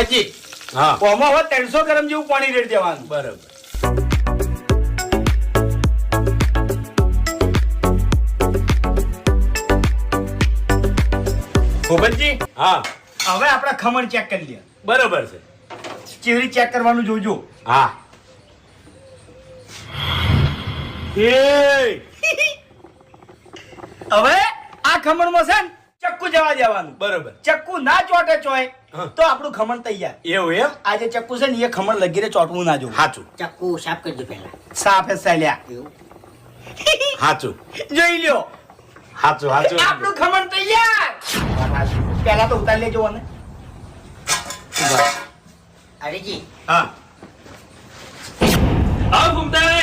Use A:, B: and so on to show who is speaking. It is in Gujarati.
A: ભુવાજી
B: હા
A: ઓમાં હવે 300 ગ્રામ જેવું પાણી રેડી દેવાનું.
B: બરાબર.
A: ભુવનજી
B: હા
A: હવે આપણે ખમણ ચેક કરી લઈએ.
B: બરાબર છે.
A: ચેવરી ચેક કરવાનું જોજો.
B: હા એ
A: હવે આ ખમણમાં છે ને ચક્કુ જવા દેવાનું.
B: બરાબર.
A: ચક્કુ ના ચોટે ચોય
B: હા.
A: તો આપણું ખમણ તૈયાર.
B: એવું એમ?
A: આ જે ચક્કુ છે ને એ ખમણ લગીરે ચોટવું ના જોવું.
B: સાચું
C: ચક્કુ સાફ કરજો પહેલા.
A: સાફે સાલ્યા
C: એવું
B: સાચું
A: જોઈ લ્યો
B: સાચું સાચું.
A: આપણું ખમણ તૈયાર. પહેલા તો ઉતારી લેજો અને
C: અરેજી
A: હા
B: હા ઘૂમતા